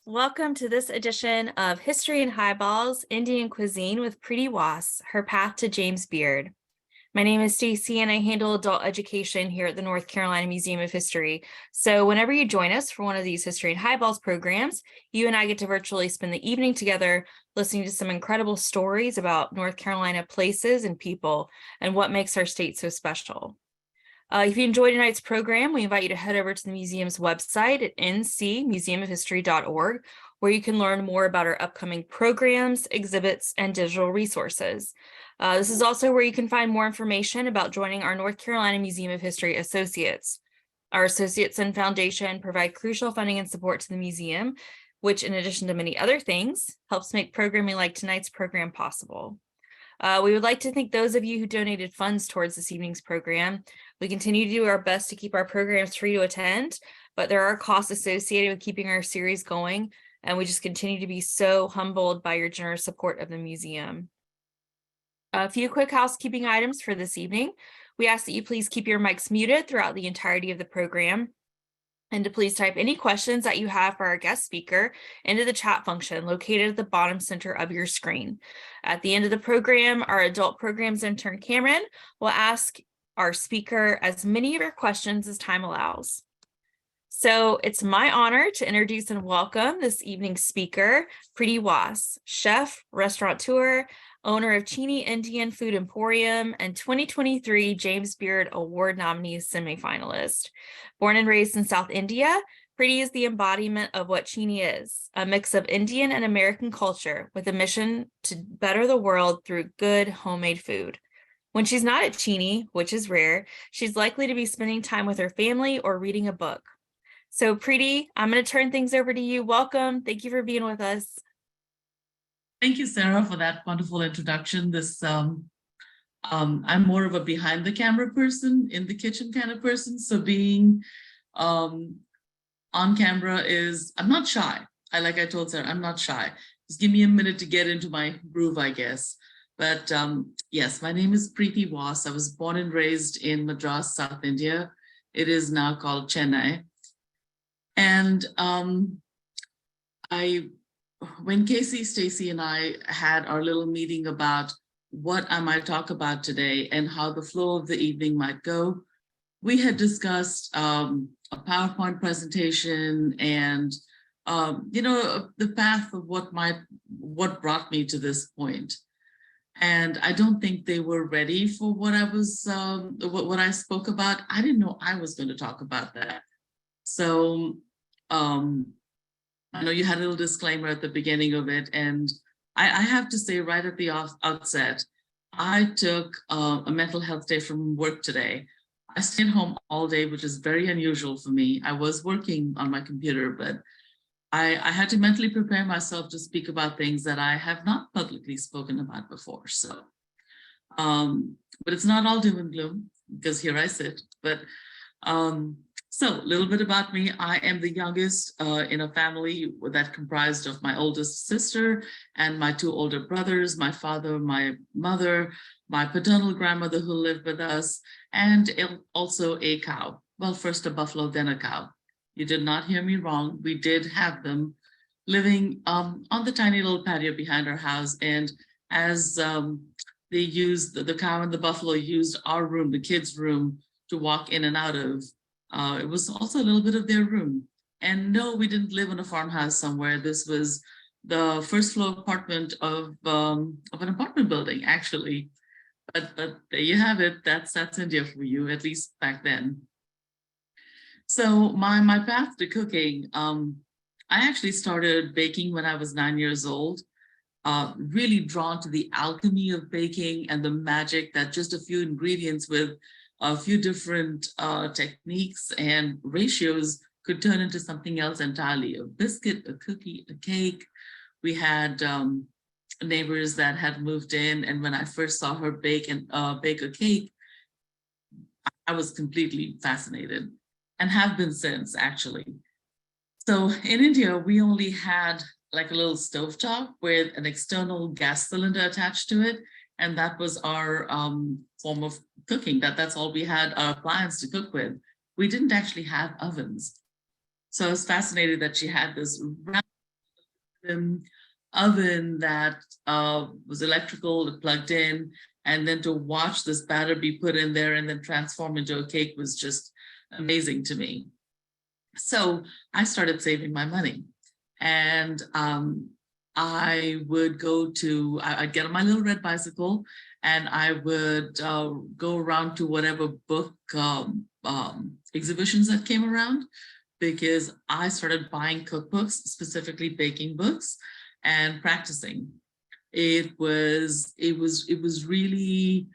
Welcome to this edition of History and Highballs, Indian Cuisine with Preeti Was, Her Path to James Beard. My name is Stacy and I handle adult education here at the North Carolina Museum of History. So whenever you join us for one of these History and Highballs programs, you and I get to virtually spend the evening together listening to some incredible stories about North Carolina places and people and what makes our state so special. If you enjoyed tonight's program, we invite you to head over to the museum's website at ncmuseumofhistory.org, where you can learn more about our upcoming programs, exhibits, and digital resources. This is also where you can find more information about joining our North Carolina Museum of History Associates. Our associates and foundation provide crucial funding and support to the museum, which, in addition to many other things, helps make programming like tonight's program possible. We would like to thank those of you who donated funds towards this evening's program. We continue to do our best to keep our programs free to attend, but there are costs associated with keeping our series going, and we just continue to be so humbled by your generous support of the museum. A few quick housekeeping items for this evening. We ask that you please keep your mics muted throughout the entirety of the program, and to please type any questions that you have for our guest speaker into the chat function located at the bottom center of your screen. At the end of the program, our adult programs intern Cameron will ask our speaker as many of your questions as time allows. So it's my honor to introduce and welcome this evening's speaker, Preeti Was, chef, restaurateur, owner of Cheney Indian Food Emporium, and 2023 James Beard Award nominee semifinalist. Born and raised in South India, Preeti is the embodiment of what Cheney is, a mix of Indian and American culture with a mission to better the world through good homemade food. When she's not at Cheney, which is rare, she's likely to be spending time with her family or reading a book. So Preeti, I'm going to turn things over to you. Welcome. Thank you for being with us. Thank you, Sarah, for that wonderful introduction. I'm more of a behind the camera person, in the kitchen kind of person. So being on camera I'm not shy. Like I told Sarah, I'm not shy. Just give me a minute to get into my groove, I guess. But yes, my name is Preeti Was. I was born and raised in Madras, South India. It is now called Chennai. And when Casey, Stacy, and I had our little meeting about what I might talk about today and how the flow of the evening might go, we had discussed a PowerPoint presentation and the path of what brought me to this point. And I don't think they were ready for what I spoke about. I didn't know I was going to talk about that. So I know you had a little disclaimer at the beginning of it, and I have to say right at the outset, I took a mental health day from work today. I stayed home all day, which is very unusual for me. I was working on my computer, but I had to mentally prepare myself to speak about things that I have not publicly spoken about before. So, but it's not all doom and gloom because here I sit. But so a little bit about me. I am the youngest in a family that comprised of my oldest sister and my two older brothers, my father, my mother, my paternal grandmother who lived with us, and also a cow. Well, first a buffalo, then a cow. You did not hear me wrong. We did have them living on the tiny little patio behind our house. And as they used, the cow and the buffalo used our room, the kids' room, to walk in and out of, it was also a little bit of their room. And no, we didn't live in a farmhouse somewhere. This was the first floor apartment of an apartment building, actually. But there you have it. That's India for you, at least back then. So my path to cooking, I actually started baking when I was 9 years old. Really drawn to the alchemy of baking and the magic that just a few ingredients with a few different techniques and ratios could turn into something else entirely. A biscuit, a cookie, a cake. We had neighbors that had moved in, and when I first saw her bake a cake, I was completely fascinated, and have been since, actually. So in India, we only had like a little stovetop with an external gas cylinder attached to it. And that was our form of cooking. That's all we had, our appliance to cook with. We didn't actually have ovens. So I was fascinated that she had this round oven that was electrical, it plugged in, and then to watch this batter be put in there and then transform into a cake was just amazing to me. So I started saving my money, and I would I'd get on my little red bicycle, and I would go around to whatever book exhibitions that came around, because I started buying cookbooks, specifically baking books, and practicing. It was really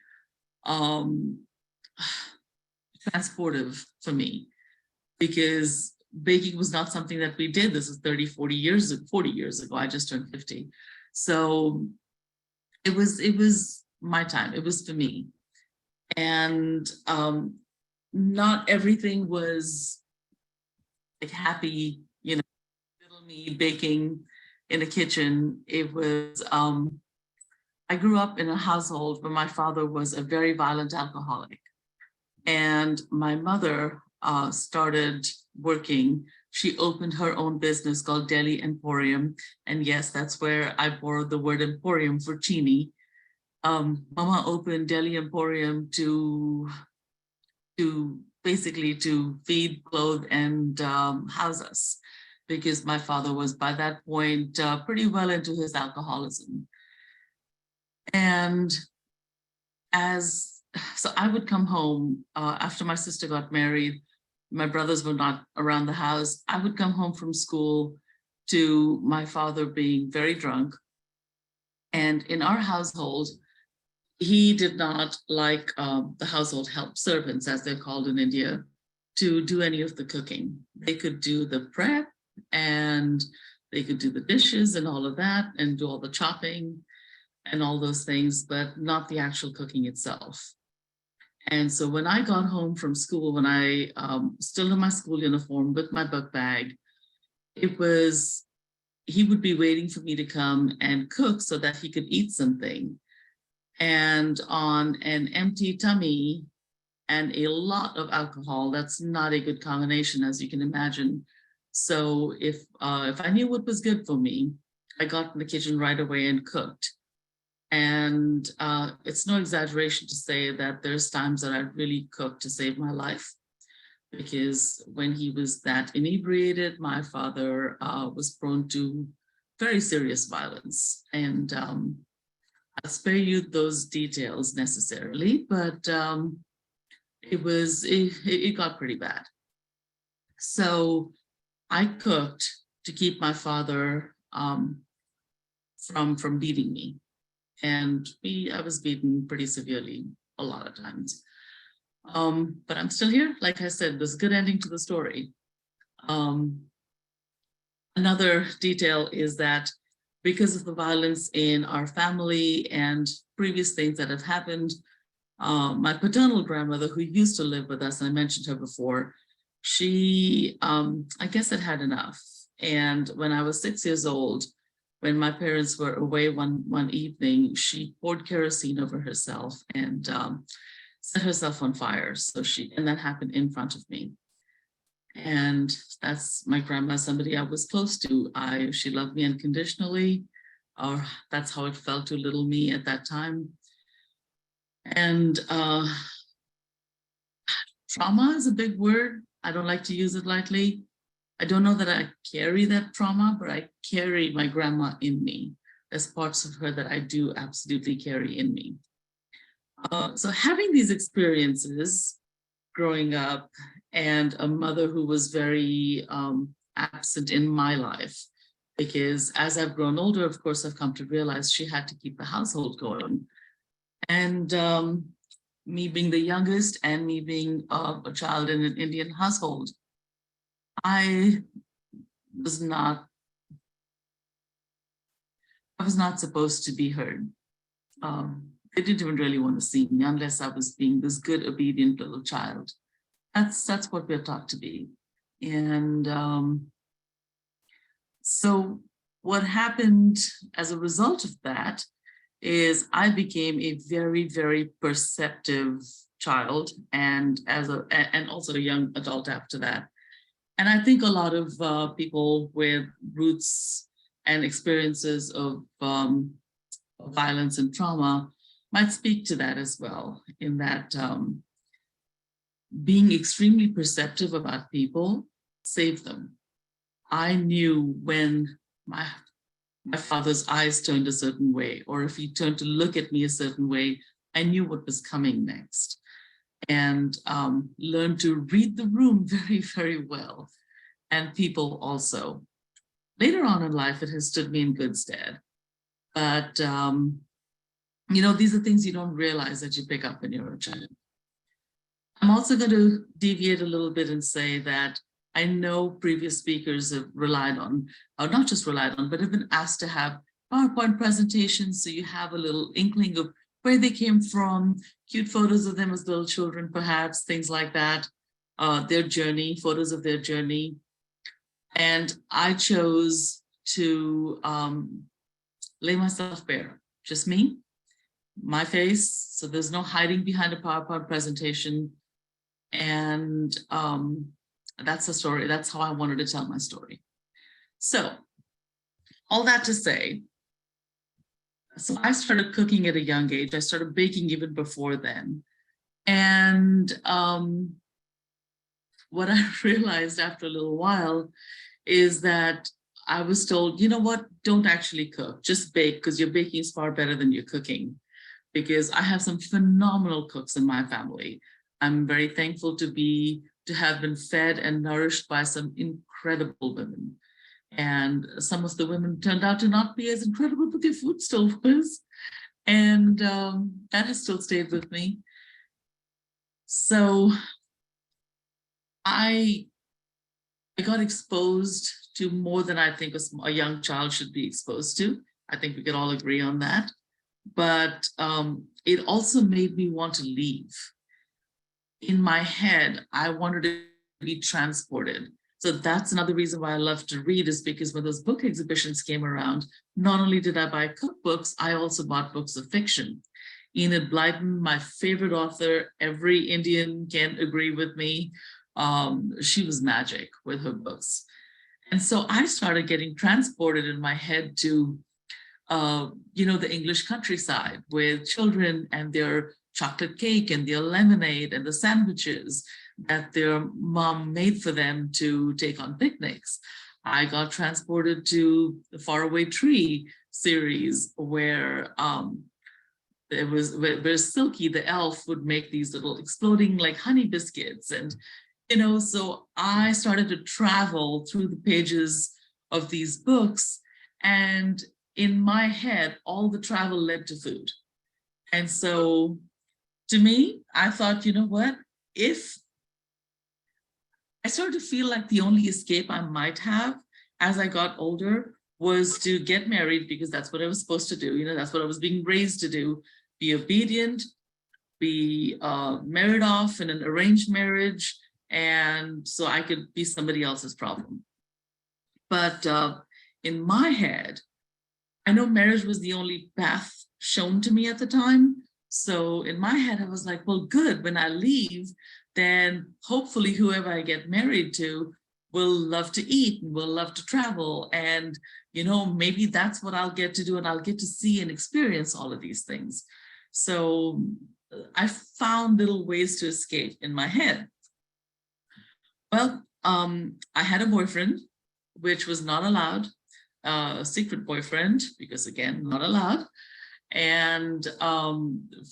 transportive for me, because baking was not something that we did. This is 30, 40 years ago. I just turned 50. So it was my time. It was for me. And not everything was like happy, little me baking in a kitchen. It was, I grew up in a household where my father was a very violent alcoholic. And my mother started working. She opened her own business called Delhi Emporium. And yes, that's where I borrowed the word emporium for Chini. Mama opened Delhi Emporium to basically to feed, clothe, and house us, because my father was by that point pretty well into his alcoholism. And so I would come home after my sister got married. My brothers were not around the house. I would come home from school to my father being very drunk. And in our household, he did not like the household help servants, as they're called in India, to do any of the cooking. They could do the prep, and they could do the dishes and all of that, and do all the chopping and all those things, but not the actual cooking itself. And so when I got home from school, when I still in my school uniform with my book bag, he would be waiting for me to come and cook so that he could eat something. And on an empty tummy and a lot of alcohol, that's not a good combination, as you can imagine. So if I knew what was good for me, I got in the kitchen right away and cooked. And it's no exaggeration to say that there's times that I really cooked to save my life, because when he was that inebriated, my father was prone to very serious violence. And I'll spare you those details necessarily, but it got pretty bad. So I cooked to keep my father from beating me. And I was beaten pretty severely a lot of times. But I'm still here. Like I said, there's a good ending to the story. Another detail is that because of the violence in our family and previous things that have happened, my paternal grandmother, who used to live with us, and I mentioned her before, she, I guess, had enough. And when I was 6 years old, when my parents were away one evening, she poured kerosene over herself and set herself on fire. And that happened in front of me. And that's my grandma, somebody I was close to. She loved me unconditionally, or that's how it felt to little me at that time. And trauma is a big word. I don't like to use it lightly. I don't know that I carry that trauma, but I carry my grandma in me. There's parts of her that I do absolutely carry in me. So having these experiences growing up, and a mother who was very absent in my life, because as I've grown older, of course, I've come to realize she had to keep the household going. And me being the youngest, and me being a child in an Indian household, I was not supposed to be heard. They didn't even really want to see me unless I was being this good, obedient little child. That's what we're taught to be. And so what happened as a result of that is I became a very, very perceptive child, and also a young adult after that. And I think a lot of people with roots and experiences of violence and trauma might speak to that as well, in that being extremely perceptive about people saved them. I knew when my father's eyes turned a certain way, or if he turned to look at me a certain way, I knew what was coming next, and learned to read the room very, very well, and people also. Later on in life, it has stood me in good stead. But, you know, these are things you don't realize that you pick up when you're a child. I'm also going to deviate a little bit and say that I know previous speakers have relied on, or not just relied on, but have been asked to have PowerPoint presentations, so you have a little inkling of where they came from, cute photos of them as little children, perhaps, things like that, their journey, photos of their journey. And I chose to lay myself bare, just me, my face, so there's no hiding behind a PowerPoint presentation. And that's the story. That's how I wanted to tell my story. So all that to say, so I started cooking at a young age. I started baking even before then. And what I realized after a little while is that I was told, you know what, don't actually cook, just bake, because your baking is far better than your cooking. Because I have some phenomenal cooks in my family. I'm very thankful to have been fed and nourished by some incredible women. And some of the women turned out to not be as incredible, but their food still was. And that has still stayed with me. So I got exposed to more than I think a young child should be exposed to. I think we could all agree on that. But it also made me want to leave. In my head, I wanted to be transported. So that's another reason why I love to read, is because when those book exhibitions came around, not only did I buy cookbooks, I also bought books of fiction. Enid Blyton, my favorite author, every Indian can agree with me. She was magic with her books. And so I started getting transported in my head to, you know, the English countryside with children and their chocolate cake and their lemonade and the sandwiches that their mom made for them to take on picnics. I got transported to the Faraway Tree series where where Silky the elf would make these little exploding like honey biscuits. And, you know, so I started to travel through the pages of these books, and in my head, all the travel led to food. And so to me, I thought, you know what, if I started to feel like the only escape I might have as I got older was to get married, because that's what I was supposed to do. You know, that's what I was being raised to do, be obedient, be married off in an arranged marriage, and so I could be somebody else's problem. But in my head, I know marriage was the only path shown to me at the time. So in my head, I was like, well, good, when I leave, then hopefully whoever I get married to will love to eat and will love to travel. And, you know, maybe that's what I'll get to do, and I'll get to see and experience all of these things. So I found little ways to escape in my head. Well, I had a boyfriend, which was not allowed, a secret boyfriend, because again, not allowed. And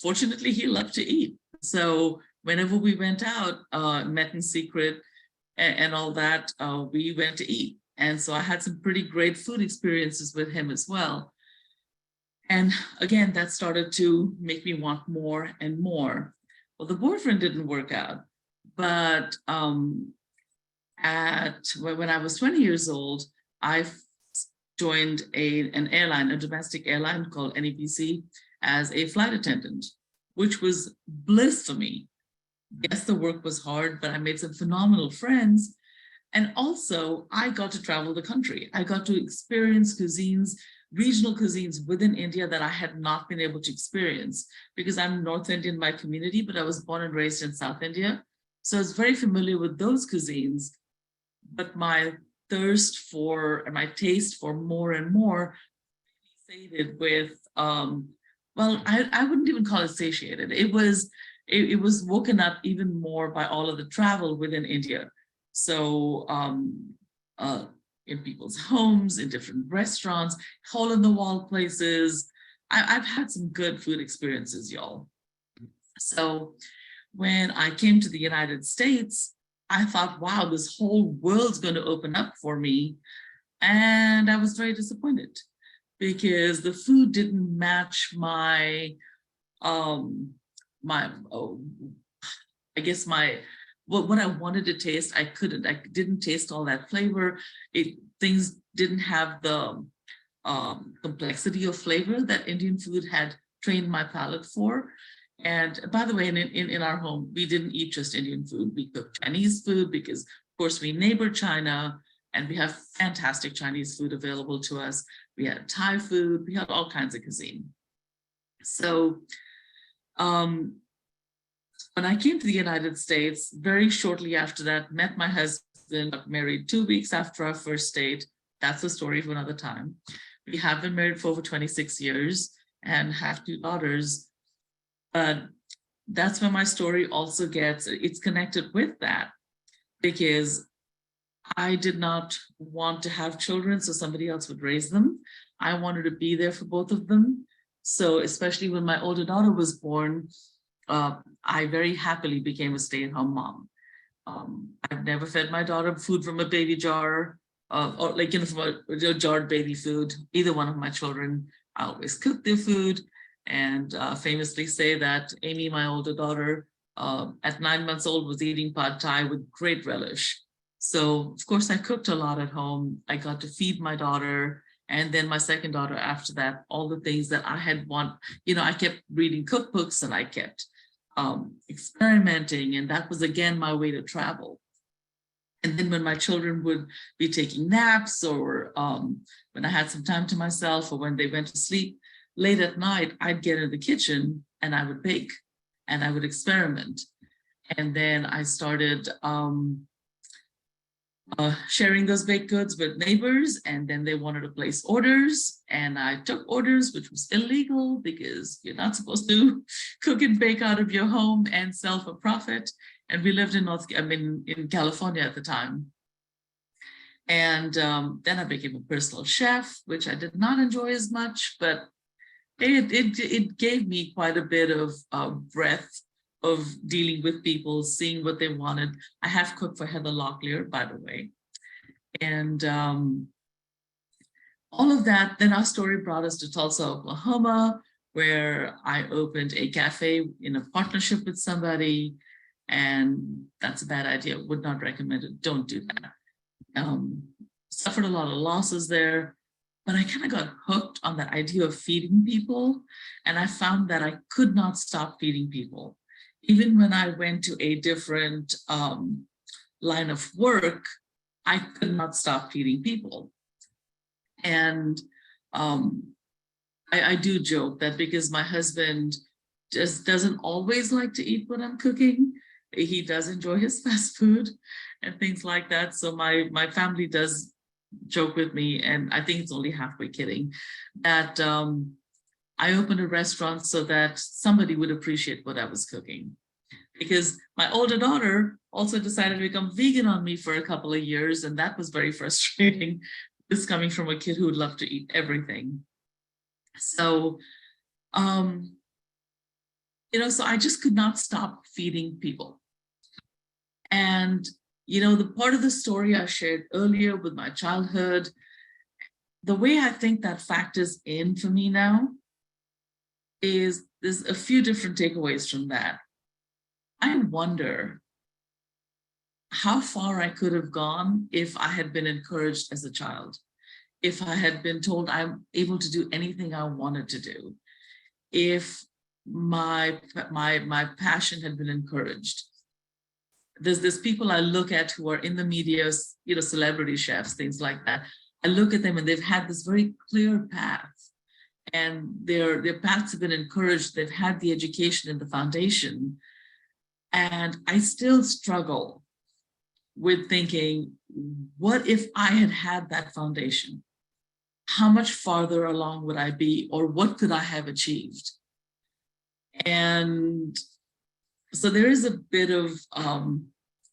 fortunately, he loved to eat. So whenever we went out, met in secret and all that, we went to eat. And so I had some pretty great food experiences with him as well. And again, that started to make me want more and more. Well, the boyfriend didn't work out, but when I was 20 years old, I joined an airline, a domestic airline called NEPC, as a flight attendant, which was bliss for me. Yes, the work was hard, but I made some phenomenal friends. And also, I got to travel the country. I got to experience cuisines, regional cuisines within India that I had not been able to experience, because I'm North Indian by community, but I was born and raised in South India. So I was very familiar with those cuisines. But my thirst for and my taste for more and more sated with well, I wouldn't even call it satiated. It was woken up even more by all of the travel within India. So in people's homes, in different restaurants, hole in the wall places. I've had some good food experiences, y'all. So when I came to the United States, I thought, wow, this whole world's going to open up for me. And I was very disappointed because the food didn't match my I guess what I wanted to taste. I didn't taste all that flavor. Things didn't have the complexity of flavor that Indian food had trained my palate for. And by the way, in our home, we didn't eat just Indian food. We cooked Chinese food because, of course, we neighbor China and we have fantastic Chinese food available to us. We had Thai food. We had all kinds of cuisine. So when I came to the United States, very shortly after that, met my husband, got married 2 weeks after our first date. That's a story for another time. We have been married for over 26 years and have 2 daughters. But that's where my story also it's connected with that, because I did not want to have children so somebody else would raise them. I wanted to be there for both of them. So especially when my older daughter was born, I very happily became a stay-at-home mom. I've never fed my daughter food from a baby jar, or like, from a jarred baby food, either one of my children. I always cook their food, and famously say that Amy, my older daughter, at 9 months old, was eating pad thai with great relish. So of course I cooked a lot at home. I got to feed my daughter, and then my second daughter after that, all the things that I had I kept reading cookbooks and I kept experimenting, and that was again my way to travel. And then when my children would be taking naps, or when I had some time to myself, or when they went to sleep late at night, I'd get in the kitchen and I would bake and I would experiment. And then I started sharing those baked goods with neighbors, and then they wanted to place orders, and I took orders, which was illegal because you're not supposed to cook and bake out of your home and sell for profit. And we lived in California at the time. And then I became a personal chef, which I did not enjoy as much, but it gave me quite a bit of breadth of dealing with people, seeing what they wanted. I have cooked for Heather Locklear, by the way. And all of that, then our story brought us to Tulsa, Oklahoma, where I opened a cafe in a partnership with somebody. And that's a bad idea. Would not recommend it. Don't do that. Suffered a lot of losses there. But I kind of got hooked on the idea of feeding people. And I found that I could not stop feeding people. Even when I went to a different line of work, I could not stop feeding people. And I do joke that because my husband just doesn't always like to eat what I'm cooking, he does enjoy his fast food and things like that. So my family does joke with me, and I think it's only halfway kidding, that I opened a restaurant so that somebody would appreciate what I was cooking. Because my older daughter also decided to become vegan on me for a couple of years, and that was very frustrating. This coming from a kid who would love to eat everything. So, so I just could not stop feeding people. And, the part of the story I shared earlier with my childhood, the way I think that factors in for me now is there's a few different takeaways from that. I wonder how far I could have gone if I had been encouraged as a child, if I had been told I'm able to do anything I wanted to do, if my passion had been encouraged. There's people I look at who are in the media, celebrity chefs, things like that. I look at them and they've had this very clear path, and their paths have been encouraged. They've had the education and the foundation. And I still struggle with thinking, what if I had had that foundation? How much farther along would I be, or what could I have achieved? And so there is a bit of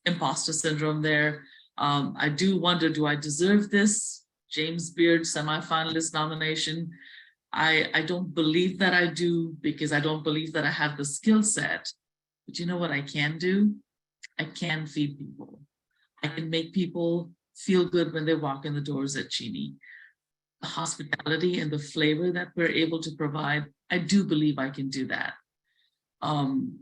imposter syndrome there. I do wonder, do I deserve this James Beard semifinalist nomination? I don't believe that I do, because I don't believe that I have the skill set. But you know what I can do? I can feed people. I can make people feel good when they walk in the doors at Cheney. The hospitality and the flavor that we're able to provide, I do believe I can do that. And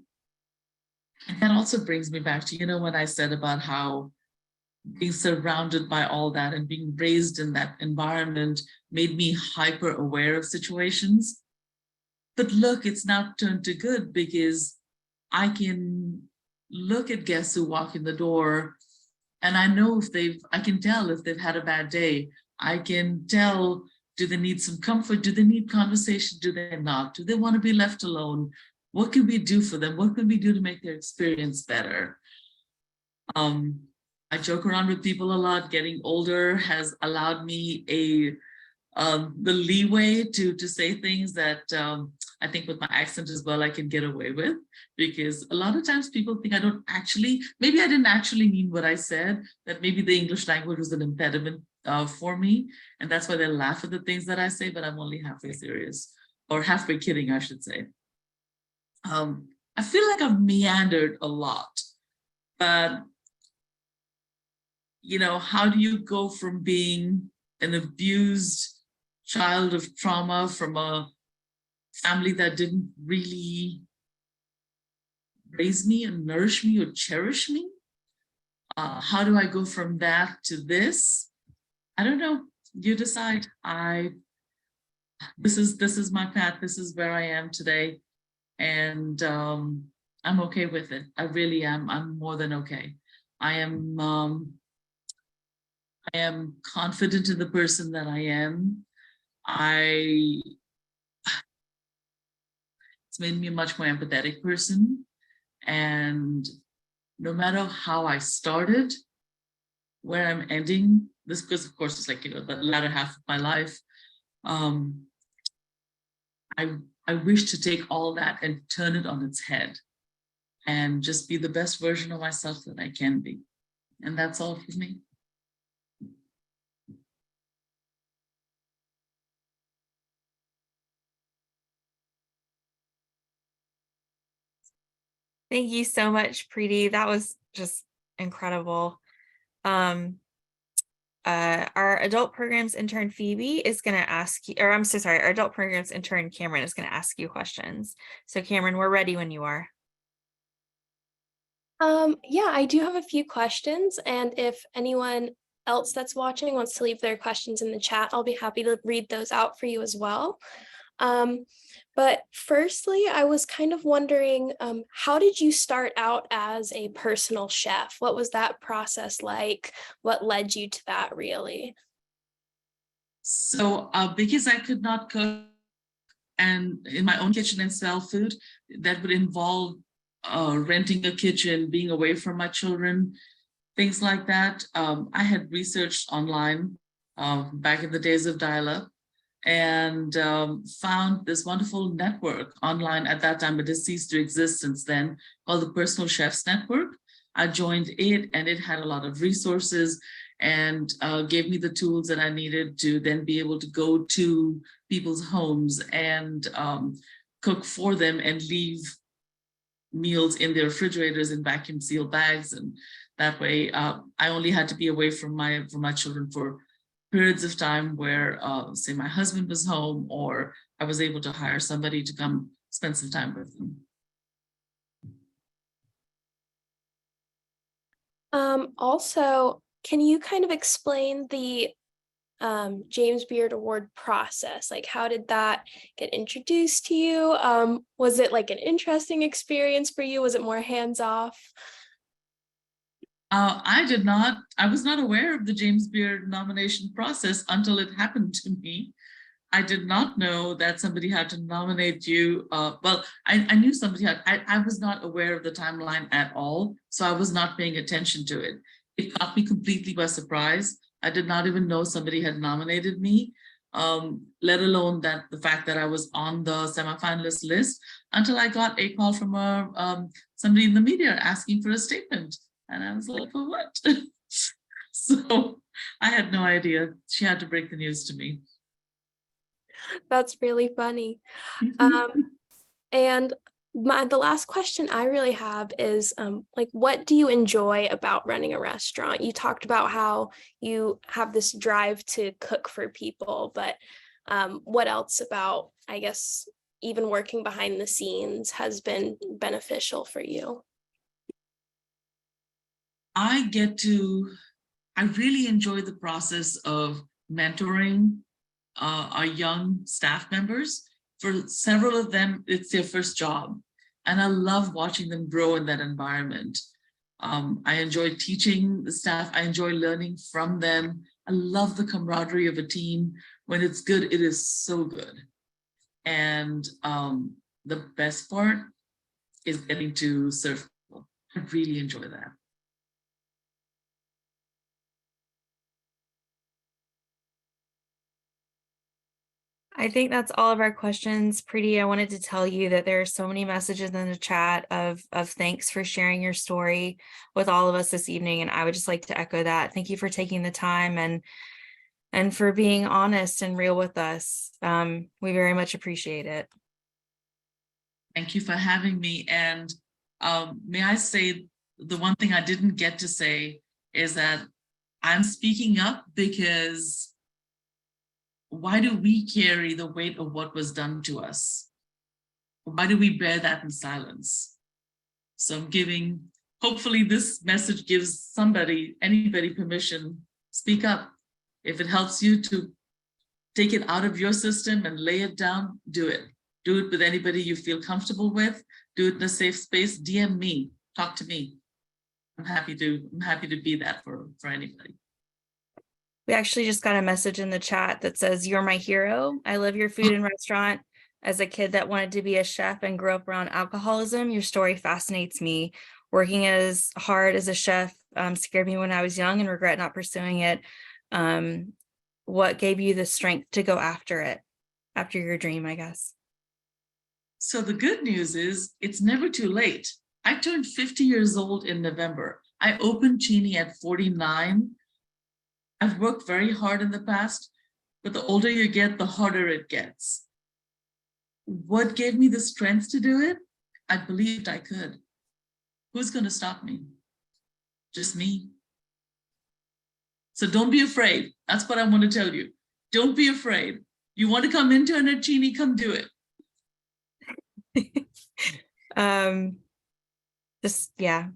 that also brings me back to, you know, what I said about how being surrounded by all that and being raised in that environment made me hyper aware of situations. But look, it's now turned to good, because I can look at guests who walk in the door, and I know I can tell if they've had a bad day. I can tell, do they need some comfort? Do they need conversation? Do they not? Do they want to be left alone? What can we do for them? What can we do to make their experience better? I joke around with people a lot. Getting older has allowed me the leeway to say things that I think with my accent as well, I can get away with, because a lot of times people think maybe I didn't actually mean what I said, that maybe the English language was an impediment for me. And that's why they laugh at the things that I say, but I'm only halfway serious, or halfway kidding, I should say. I feel like I've meandered a lot, but you know, how do you go from being an abused child of trauma from a family that didn't really raise me and nourish me or cherish me? How do I go from that to this? I don't know. You decide. This is my path. This is where I am today, and I'm okay with it. I really am. I'm more than okay. I am confident in the person that I am. It's made me a much more empathetic person. And no matter how I started, where I'm ending, this, because of course it's like, you know, the latter half of my life, I wish to take all that and turn it on its head and just be the best version of myself that I can be. And that's all for me. Thank you so much, Preeti. That was just incredible. Our adult programs intern Phoebe is going to ask you, or I'm so sorry, our adult programs intern Cameron is going to ask you questions. So Cameron, we're ready when you are. Yeah, I do have a few questions, and if anyone else that's watching wants to leave their questions in the chat, I'll be happy to read those out for you as well. But firstly, I was kind of wondering, how did you start out as a personal chef? What was that process like? What led you to that, really? So because I could not cook and in my own kitchen and sell food, that would involve renting a kitchen, being away from my children, things like that. I had researched online back in the days of dial-up, and found this wonderful network online at that time, but it ceased to exist since then, called the Personal Chefs Network. I joined it, and it had a lot of resources and gave me the tools that I needed to then be able to go to people's homes and cook for them and leave meals in their refrigerators in vacuum sealed bags. And that way I only had to be away from my children for periods of time where say my husband was home, or I was able to hire somebody to come spend some time with them. Also, can you kind of explain the James Beard Award process? Like, how did that get introduced to you? Was it like an interesting experience for you? Was it more hands-off? I was not aware of the James Beard nomination process until it happened to me. I did not know that somebody had to nominate you. Well, I knew somebody had, I was not aware of the timeline at all. So I was not paying attention to it. it caught me completely by surprise. I did not even know somebody had nominated me, let alone that the fact that I was on the semifinalist list, until I got a call from somebody in the media asking for a statement. And I was like, for what? So I had no idea. She had to break the news to me. That's really funny. And the last question I really have is like, what do you enjoy about running a restaurant? You talked about how you have this drive to cook for people, but what else about, I guess, even working behind the scenes has been beneficial for you? I really enjoy the process of mentoring our young staff members. For several of them, it's their first job. And I love watching them grow in that environment. I enjoy teaching the staff. I enjoy learning from them. I love the camaraderie of a team. When it's good, it is so good. And the best part is getting to serve people. I really enjoy that. I think that's all of our questions. Preeti, I wanted to tell you that there are so many messages in the chat of thanks for sharing your story with all of us this evening. And I would just like to echo that. Thank you for taking the time and for being honest and real with us. We very much appreciate it. Thank you for having me. And may I say, the one thing I didn't get to say is that I'm speaking up because why do we carry the weight of what was done to us? Why do we bear that in silence? So I'm giving, hopefully this message gives anybody permission, speak up. If it helps you to take it out of your system and lay it down, do it. Do it with anybody you feel comfortable with. Do it in a safe space. DM me, talk to me. I'm happy to be that for anybody. We actually just got a message in the chat that says, "You're my hero. I love your food and restaurant. As a kid that wanted to be a chef and grew up around alcoholism, your story fascinates me. Working as hard as a chef scared me when I was young and regret not pursuing it. What gave you the strength to go after it, after your dream, I guess?" So the good news is it's never too late. I turned 50 years old in November. I opened Cheney at 49. I've worked very hard in the past, but the older you get, the harder it gets. What gave me the strength to do it? I believed I could. Who's going to stop me? Just me. So don't be afraid. That's what I want to tell you. Don't be afraid. You want to come intern at Cheney, come do it.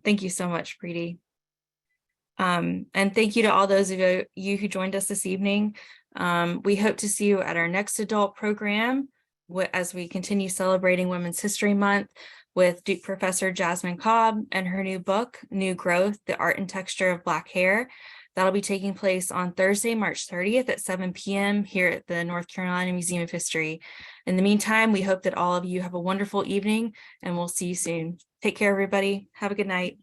Thank you so much, Preeti. And thank you to all those of you who joined us this evening. We hope to see you at our next adult program as we continue celebrating Women's History Month with Duke Professor Jasmine Cobb and her new book, New Growth, The Art and Texture of Black Hair. That'll be taking place on Thursday, March 30th at 7 p.m. here at the North Carolina Museum of History. In the meantime, we hope that all of you have a wonderful evening and we'll see you soon. Take care, everybody. Have a good night.